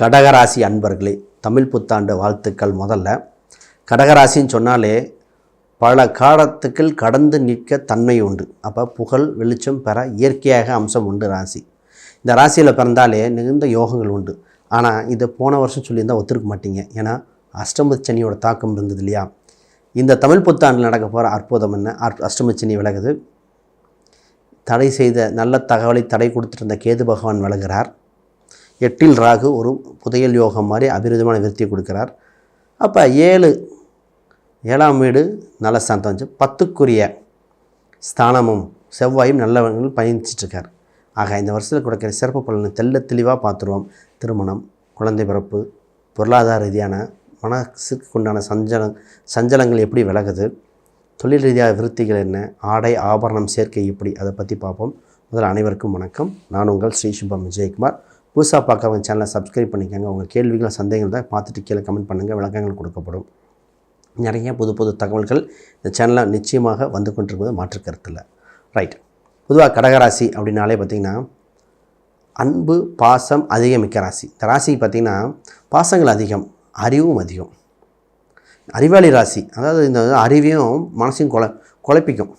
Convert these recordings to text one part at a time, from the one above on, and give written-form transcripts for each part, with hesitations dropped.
கடகராசி அன்பர்களே, தமிழ் புத்தாண்டு வாழ்த்துக்கள். முதல்ல கடகராசின்னு சொன்னாலே பல காலத்துக்கள் கடந்து நிற்க தன்மை உண்டு. அப்போ புகழ் வெளிச்சம் பெற இயற்கையாக அம்சம் உண்டு ராசி. இந்த ராசியில் பிறந்தாலே மிகுந்த யோகங்கள் உண்டு. ஆனால் இதை போன வருஷம் சொல்லியிருந்தால் ஒத்துருக்க மாட்டீங்க. ஏன்னா அஷ்டமச்சனியோட தாக்கம் இருந்தது இல்லையா? இந்த தமிழ் புத்தாண்டில் நடக்க போகிற அற்புதம் என்ன? அஷ்டமச்சனி விலகுது. தடை செய்த நல்ல தகவலை தடை கொடுத்துட்டு இருந்த கேது பகவான் விலகிறார். 8இல் ராகு ஒரு புதையல் யோகம் மாதிரி அபிரிதமான விருத்தியை கொடுக்குறார். அப்போ 7ஆம் வீடு நல்ல ஸ்தானத்தை வந்து 10க்குரிய ஸ்தானமும் செவ்வாயும் நல்லவர்கள் பயணிச்சிட்ருக்கார். ஆக இந்த வருஷத்தில் கொடுக்கிற சிறப்பு பலனை தெளிவாக பார்த்துருவோம். திருமணம், குழந்தை பிறப்பு, பொருளாதார ரீதியான மனசுக்கு உண்டான சஞ்சலங்கள் எப்படி விலகுது, தொழில் ரீதியாக விருத்திகள் என்ன, ஆடை ஆபரணம் சேர்க்கை எப்படி, அதை பற்றி பார்ப்போம். முதல்ல அனைவருக்கும் வணக்கம். நான் உங்கள் ஸ்ரீ சுபம் விஜயகுமார். புதுசாக பார்க்குறவங்க சேனலை சப்ஸ்கிரைப் பண்ணிக்கோங்க. உங்கள் கேள்விகள் சந்தேகங்கள் தான் பார்த்துட்டு கீழே கமெண்ட் பண்ணுங்கள், விளக்கங்கள் கொடுக்கப்படும். நிறைய புது தகவல்கள் இந்த சேனலில் நிச்சயமாக வந்து கொண்டிருப்பது மாற்று கருத்து இல்லை. ரைட். பொதுவாக கடகராசி அப்படின்னாலே பார்த்திங்கன்னா அன்பு பாசம் அதிகமிக்க ராசி. இந்த ராசி பார்த்திங்கன்னா பாசங்கள் அதிகம், அறிவும் அதிகம். அறிவாளி ராசி. அதாவது இந்த அறிவையும் மனசையும் குழப்பிக்கும்.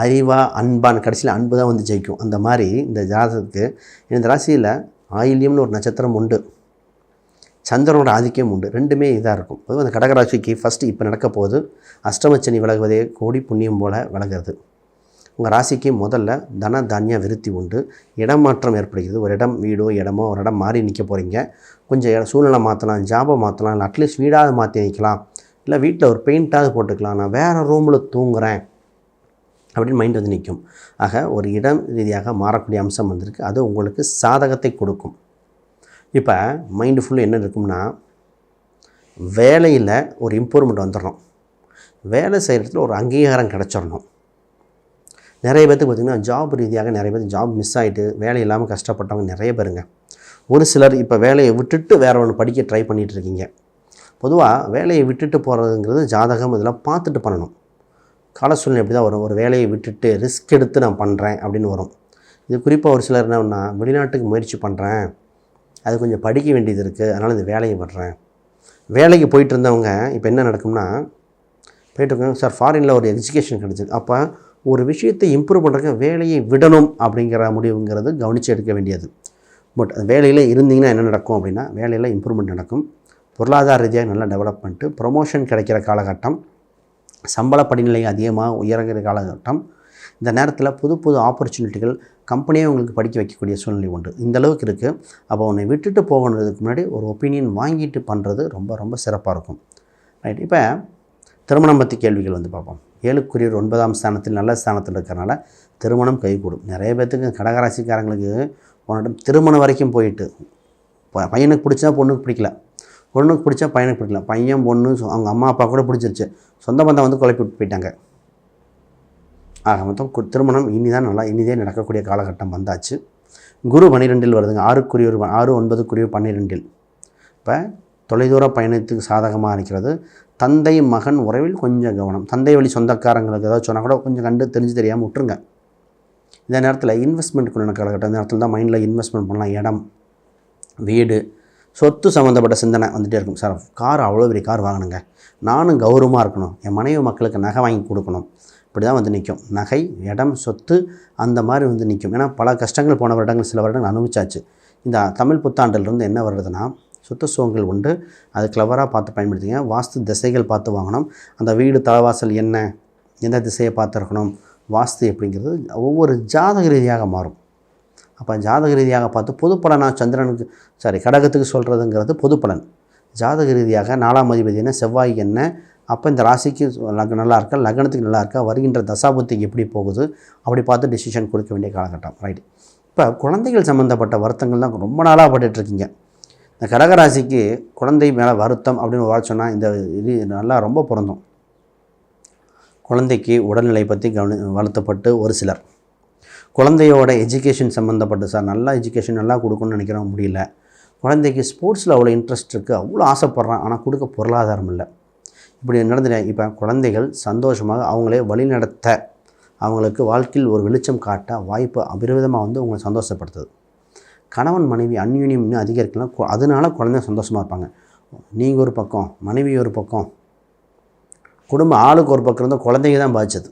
அறிவா அன்பான் கடைசியில் அன்பு தான் வந்து ஜெயிக்கும். அந்த மாதிரி இந்த ஜாதகத்துக்கு இந்த ராசியில் ஆயில்யம்னு ஒரு நட்சத்திரம் உண்டு, சந்திரனோட ஆதிக்கம் உண்டு. ரெண்டுமே இதாக இருக்கும். பொதுவாக அந்த கடகராசிக்கு ஃபஸ்ட்டு இப்போ நடக்க போகுது அஷ்டமச்சனி விலகுவதே கோடி புண்ணியம் போல் விலகிறது. உங்கள் ராசிக்கு முதல்ல தன தானிய விருத்தி உண்டு. இடமாற்றம் ஏற்படுகிறது. ஒரு இடம், வீடோ இடமோ ஒரு இடம் மாறி நிற்க போகிறீங்க. கொஞ்சம் சூழ்நிலை மாற்றலாம், ஜாபை மாற்றலாம், இல்லை அட்லீஸ்ட் வீடாவது மாற்றி நிற்கலாம், இல்லை வீட்டில் ஒரு பெயிண்ட்டாவது போட்டுக்கலாம், நான் வேறு ரூமில் தூங்குகிறேன் அப்படின்னு மைண்ட் வந்து நிற்கும். ஆக ஒரு இடம் ரீதியாக மாறக்கூடிய அம்சம் வந்திருக்கு. அது உங்களுக்கு சாதகத்தை கொடுக்கும். இப்போ மைண்டு ஃபுல்லு என்ன இருக்கும்னா, வேலையில் ஒரு இம்ப்ரூவ்மெண்ட் வந்துடணும், வேலை செய்கிறதுல ஒரு அங்கீகாரம் கிடச்சிடணும். நிறைய பேர்த்துக்கு பார்த்திங்கன்னா ஜாப் ரீதியாக நிறைய பேர் ஜாப் மிஸ் ஆகிட்டு வேலை இல்லாமல் கஷ்டப்பட்டவங்க நிறைய பேருங்க. ஒரு சிலர் இப்போ வேலையை விட்டுட்டு வேறு ஒன்று படிக்க ட்ரை பண்ணிகிட்டு இருக்கீங்க. பொதுவாக வேலையை விட்டுட்டு போகிறதுங்கிறது ஜாதகம் இதெல்லாம் பார்த்துட்டு பண்ணணும். கால சூழ்நிலை எப்படி தான் வரும். ஒரு வேலையை விட்டுட்டு ரிஸ்க் எடுத்து நான் பண்ணுறேன் அப்படின்னு வரும். இது குறிப்பாக ஒரு சிலர் என்னன்னா, வெளிநாட்டுக்கு முயற்சி பண்ணுறேன், அது கொஞ்சம் படிக்க வேண்டியது இருக்குது, அதனால் இந்த வேலையை பண்ணுறேன். வேலைக்கு போயிட்டு இருந்தவங்க இப்போ என்ன நடக்கும்னா, போயிட்டு இருக்காங்க சார் ஃபாரினில் ஒரு எஜுகேஷன் கிடச்சிது, அப்போ ஒரு விஷயத்தை இம்ப்ரூவ் பண்ணுறதுக்கு வேலையை விடணும் அப்படிங்கிற முடிவுங்கிறது கவனித்து எடுக்க வேண்டியது. பட் வேலையில் இருந்தீங்கன்னா என்ன நடக்கும் அப்படின்னா, வேலையில் இம்ப்ரூவ்மெண்ட் நடக்கும். பொருளாதார ரீதியாக நல்ல டெவலப்மெண்ட்டு, ப்ரொமோஷன் கிடைக்கிற காலகட்டம், சம்பள படிநிலை அதிகமாக உயர்கிற காலகட்டம். இந்த நேரத்தில் புது ஆப்பர்ச்சுனிட்டிகள், கம்பெனியே உங்களுக்கு படிக்க வைக்கக்கூடிய சூழ்நிலை உண்டு. இந்த அளவுக்கு இருக்குது. அப்போ உன்னை விட்டுட்டு போகணுன்றதுக்கு முன்னாடி ஒரு ஒப்பீனியன் வாங்கிட்டு பண்ணுறது ரொம்ப ரொம்ப சிறப்பாக இருக்கும். ரைட். இப்போ திருமணம் பற்றி கேள்விகள் வந்து பார்ப்போம். 7க்குரியர் 9ஆம் ஸ்தானத்தில் நல்ல ஸ்தானத்தில் இருக்கிறனால திருமணம் கைகூடும். நிறைய பேர்த்துக்கு கடகராசிக்காரங்களுக்கு உன்னிடம் திருமணம் வரைக்கும் போயிட்டு பையனுக்கு பிடிச்சா பொண்ணுக்கு பிடிக்கல, பொண்ணுக்கு பிடிச்சா பையனுக்கு பிடிக்கல, பையன் பொண்ணு அவங்க அம்மா அப்பா கூட பிடிச்சிருச்சு, சொந்த பந்தம் வந்து குழப்பி விட்டு போயிட்டாங்க. ஆக மொத்தம் திருமணம் இனிதே நடக்கக்கூடிய காலகட்டம் வந்தாச்சு. குரு 12இல் வருதுங்க. 6 9 12. இப்போ தொலைதூர பயணத்துக்கு சாதகமாக இருக்கிறது. தந்தை மகன் உறவில் கொஞ்சம் கவனம். தந்தை வழி சொந்தக்காரங்களுக்கு ஏதாவது சொன்னால் கூட கொஞ்சம் கண்டு தெரிஞ்சு தெரியாமல் விட்டுருங்க. இந்த நேரத்தில் இன்வெஸ்ட்மெண்ட்டுக்குள்ள காலகட்டம். இந்த நேரத்தில் தான் மைண்டில் இன்வெஸ்ட்மெண்ட் பண்ணலாம். இடம், வீடு, சொத்து சம்மந்தப்பட்ட சிந்தனை வந்துகிட்டே இருக்கும். சார் கார், அவ்வளோ பெரிய கார் வாங்கணுங்க, நானும் கௌரவமாக இருக்கணும், என் மனைவி மக்களுக்கு நகை வாங்கி கொடுக்கணும், இப்படி தான் வந்து நிற்கும். நகை, இடம், சொத்து அந்த மாதிரி வந்து நிற்கும். ஏன்னா பல கஷ்டங்கள் போன வருடங்கள், சில வருடங்கள் அனுபவிச்சாச்சு. இந்த தமிழ் புத்தாண்டிலிருந்து என்ன வருதுன்னா, சொத்து சுகங்கள் உண்டு. அது கிளவராக பார்த்து பயன்படுத்திங்க. வாஸ்து திசைகள் பார்த்து வாங்கணும். அந்த வீடு தலைவாசல் என்ன, எந்த திசையை பார்த்து இருக்கணும், வாஸ்து எப்படிங்கிறது ஒவ்வொரு ஜாதக ரீதியாக மாறும். அப்போ ஜாதக ரீதியாக பார்த்து பொது பலனாக சந்திரனுக்கு கடகத்துக்கு சொல்கிறதுங்கிறது பொது பலன். ஜாதக ரீதியாக 4ஆம் அதிபதி என்ன, செவ்வாய் என்ன, அப்போ இந்த ராசிக்கு நல்லா இருக்கா, லக்னத்துக்கு நல்லா இருக்கா, வருகின்ற தசாபுத்திக்கு எப்படி போகுது, அப்படி பார்த்து டிசிஷன் கொடுக்க வேண்டிய காலகட்டம். ரைட். இப்போ குழந்தைகள் சம்மந்தப்பட்ட வருத்தங்கள் தான் ரொம்ப நாளாக பட்டுட்ருக்கீங்க. இந்த கடகராசிக்கு குழந்தை மேலே வருத்தம் அப்படின்னு ஒரு வார்த்தை சொன்னால் இந்த இது நல்லா ரொம்ப பொருந்தும். குழந்தைக்கு உடல்நிலை பற்றி வருத்தப்பட்டு ஒரு சிலர், குழந்தையோட எஜுகேஷன் சம்மந்தப்பட்டு சார் நல்லா எஜுகேஷன் நல்லா கொடுக்கணும்னு நினைக்கிறோம், முடியல. குழந்தைக்கு ஸ்போர்ட்ஸில் அவ்வளோ இன்ட்ரெஸ்ட் இருக்குது, அவ்வளோ ஆசைப்பட்றான், ஆனால் கொடுக்க பொருளாதாரம் இல்லை. இப்படி நடந்துட்டேன். இப்போ குழந்தைகள் சந்தோஷமாக அவங்களே வழிநடத்த, அவங்களுக்கு வாழ்க்கையில் ஒரு வெளிச்சம் காட்ட வாய்ப்பு அபரிவிதமாக வந்து உங்களை சந்தோஷப்படுத்துது. கணவன் மனைவி அந்யோன்யம் இன்னும் அதிகரிக்கலாம். அதனால குழந்தைங்க சந்தோஷமாக இருப்பாங்க. நீங்கள் ஒரு பக்கம், மனைவி ஒரு பக்கம், குடும்பம் ஆளுக்கு ஒரு பக்கம் இருந்தால் குழந்தைங்க தான் பாதிச்சது.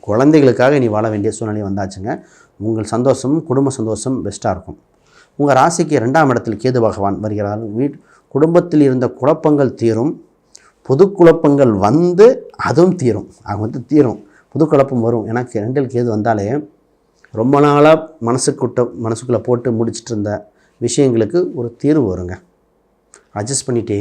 குழந்தைகளுக்காக நீ வாழ வேண்டிய சூழ்நிலை வந்தாச்சுங்க. உங்கள் சந்தோஷம், குடும்ப சந்தோஷம் பெஸ்ட்டாக இருக்கும். உங்கள் ராசிக்கு 2ஆம் இடத்தில் கேது பகவான் வருகிறார். குடும்பத்தில் இருந்த குழப்பங்கள் தீரும். புது குழப்பங்கள் வந்து அதுவும் தீரும். தீரும். புது குழப்பம் வரும். ஏன்னா 2இல் கேது வந்தாலே ரொம்ப நாளாக மனசுக்குள்ளே போட்டு முடிச்சுட்டு இருந்த விஷயங்களுக்கு ஒரு தீர்வு வருங்க. அட்ஜஸ்ட் பண்ணிகிட்டு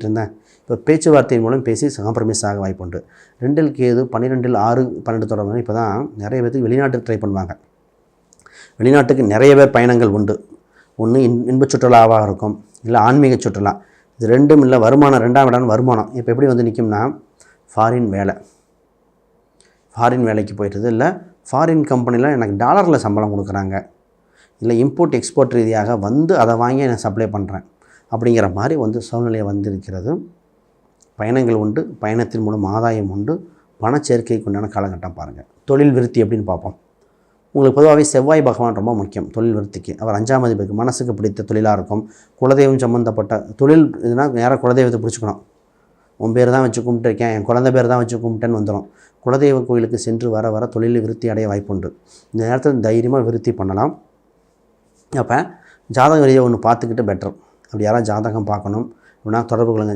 இருந்தேன். இப்போ பேச்சுவார்த்தையின் மூலம் பேசி காம்ப்ரமைஸ் ஆக வாய்ப்புண்டு. 2இல் கேது 12இல் 6 12 தொடர்பு. இப்போ தான் நிறைய பேருக்கு வெளிநாட்டுக்கு ட்ரை பண்ணுவாங்க. வெளிநாட்டுக்கு நிறைய பேர் பயணங்கள் உண்டு. ஒன்று இன்ப சுற்றுலாவாக இருக்கும், இல்லை ஆன்மீக சுற்றுலா. இது ரெண்டும் இல்லை. வருமானம் 2ஆம் இடம் வருமானம். இப்போ எப்படி வந்து நிற்கும்னா ஃபாரின் வேலைக்கு போயிடுறது, இல்லை ஃபாரின் கம்பெனியில் எனக்கு டாலரில் சம்பளம் கொடுக்குறாங்க, இல்லை இம்போர்ட் எக்ஸ்போர்ட் ரீதியாக வந்து அதை வாங்கி நான் சப்ளை பண்ணுறேன் அப்படிங்கிற மாதிரி வந்து சூழ்நிலை வந்திருக்கிறது. பயணங்கள் உண்டு. பயணத்தின் மூலம் ஆதாயம் உண்டு. பணச்சேர்க்கைக்கு உண்டான காலகட்டம் பாருங்கள். தொழில் விருத்தி எப்படின்னு பார்ப்போம். உங்களுக்கு பொதுவாகவே செவ்வாய் பகவான் ரொம்ப முக்கியம் தொழில் விருத்திக்கு. அவர் 5ஆம் அதிபதி. மனசுக்கு பிடித்த தொழிலாக இருக்கும். குலதெய்வம் சம்மந்தப்பட்ட தொழில் இதுனா நேராக குலதெய்வத்தை பிடிச்சிக்கணும். உன் பேர் தான் வச்சு கும்பிட்டுருக்கேன், என் குழந்தை பேர் தான் வச்சு கும்பிட்டேன்னு வந்துடும். குலதெய்வ கோயிலுக்கு சென்று வர தொழிலில் விருத்தி அடைய வாய்ப்புண்டு. இந்த நேரத்தில் தைரியமாக விருத்தி பண்ணலாம். அப்போ ஜாதக ரீதியாக ஒன்று பார்த்துக்கிட்டு பெட்டர். அப்படி யாராவது ஜாதகம் பார்க்கணும் அப்படின்னா தொடர்பு கொள்ளுங்க.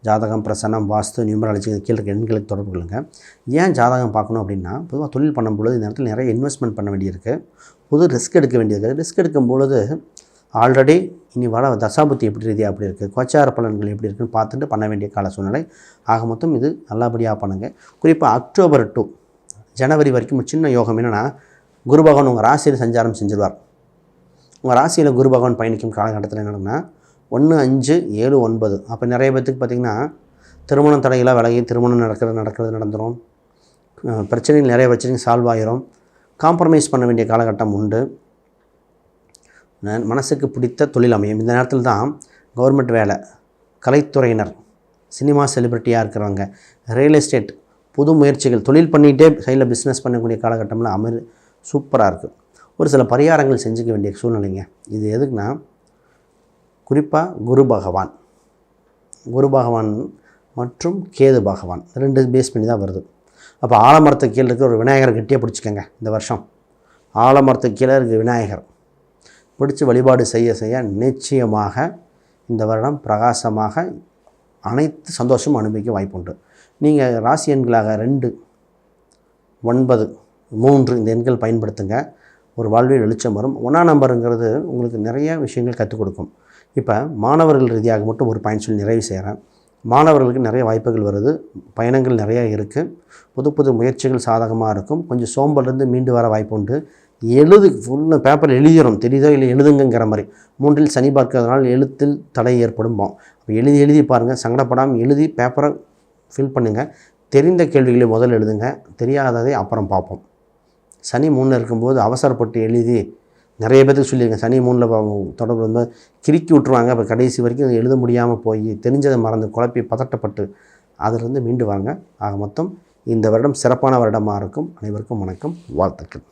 ஜாதகம், பிரசன்னம், வாஸ்து, நியூமராலஜி கீழே இருக்க எண்களுக்கு தொடர்பு கொள்ளுங்க. ஏன் ஜாதகம் பார்க்கணும் அப்படின்னா, பொதுவாக தொழில் பண்ணும்பொழுது இந்த நேரத்தில் நிறைய இன்வெஸ்ட்மெண்ட் பண்ண வேண்டியிருக்கு. ரிஸ்க் எடுக்க வேண்டியது. ரிஸ்க் எடுக்கும் பொழுது ஆல்ரெடி இனி வர தசாபுத்தி எப்படி ரீதியாக எப்படி இருக்குது, கோச்சார பலன்கள் எப்படி இருக்குன்னு பார்த்துட்டு பண்ண வேண்டிய கால சூழ்நிலை. ஆக மொத்தம் இது நல்லபடியாக பண்ணுங்கள். குறிப்பாக அக்டோபர் to ஜனவரி வரைக்கும் சின்ன யோகம் என்னென்னா, குரு பகவான் உங்கள் ராசியில் சஞ்சாரம் செஞ்சிருவார். உங்கள் ராசியில் குரு பகவான் பயணிக்கும் காலகட்டத்தில் என்னென்னா 1, 5, 7, 9. அப்போ நிறைய பேர்த்துக்கு பார்த்திங்கன்னா திருமணம் தடைகளாக விலகி திருமணம் நடந்துடும். நிறைய பிரச்சனைகள் சால்வ் ஆகிரும். காம்ப்ரமைஸ் பண்ண வேண்டிய காலகட்டம் உண்டு. மனசுக்கு பிடித்த தொழில் அமையும். இந்த நேரத்தில் தான் கவர்மெண்ட் வேலை, கலைத்துறையினர், சினிமா செலிப்ரிட்டியாக இருக்கிறவங்க, ரியல் எஸ்டேட், புது முயற்சிகள், தொழில் பண்ணிகிட்டே சைடில் பிஸ்னஸ் பண்ணக்கூடிய காலகட்டம்லாம் சூப்பராக இருக்குது. ஒரு சில பரிகாரங்கள் செஞ்சுக்க வேண்டிய சூழ்நிலைங்க. இது எதுக்குன்னா, குறிப்பாக குரு பகவான் மற்றும் கேது பகவான் 2 பேஸ் பண்ணி தான் வருது. அப்போ ஆலமரத்துக்கு கீழே இருக்கிற ஒரு விநாயகரை கட்டியாக பிடிச்சிக்கங்க. இந்த வருஷம் ஆலமரத்துக்கு கீழே இருக்கிற விநாயகர் பிடிச்சி வழிபாடு செய்ய நிச்சயமாக இந்த வருடம் பிரகாசமாக அனைத்து சந்தோஷமும் அனுபவிக்க வாய்ப்புண்டு. நீங்கள் ராசி எண்களாக 2, 9, 3 இந்த எண்கள் பயன்படுத்துங்க. ஒரு வாழ்வில் வெளிச்சம் வரும். 1ஆம் நம்பருங்கிறது உங்களுக்கு நிறைய விஷயங்கள் கற்றுக் கொடுக்கும். இப்போ மாணவர்கள் ரீதியாக மட்டும் ஒரு பாயிண்ட் சொல்லி நிறைவு செய்கிறேன். மாணவர்களுக்கு நிறைய வாய்ப்புகள் வருது. பயணங்கள் நிறையா இருக்குது. புது முயற்சிகள் சாதகமாக இருக்கும். கொஞ்சம் சோம்பலேருந்து மீண்டு வர வாய்ப்பு உண்டு. ஃபுல்லாக பேப்பர் எழுதிடும், தெரியுதோ இல்லை எழுதுங்கிற மாதிரி. 3இல் சனி பார்க்கறதுனால எழுத்தில் தடை ஏற்படும். அப்போ எழுதி பாருங்கள். சங்கடப்படாமல் எழுதி பேப்பரை ஃபில் பண்ணுங்கள். தெரிந்த கேள்விகளை முதல்ல எழுதுங்க, தெரியாததை அப்புறம் பார்ப்போம். சனி 3 இருக்கும்போது அவசரப்பட்டு எழுதி நிறைய பேருக்கு சொல்லியிருக்கேன். சனி 3 தொடர்பு வந்து கிறுக்கி விட்ருவாங்க. அப்போ கடைசி வரைக்கும் எழுத முடியாமல் போய் தெரிஞ்சதை மறந்து குழப்பி பதட்டப்பட்டு அதிலிருந்து மீண்டு வாங்க. ஆக மொத்தம் இந்த வருடம் சிறப்பான வருடமாக இருக்கும். அனைவருக்கும் வணக்கம், வாழ்த்துக்கள்.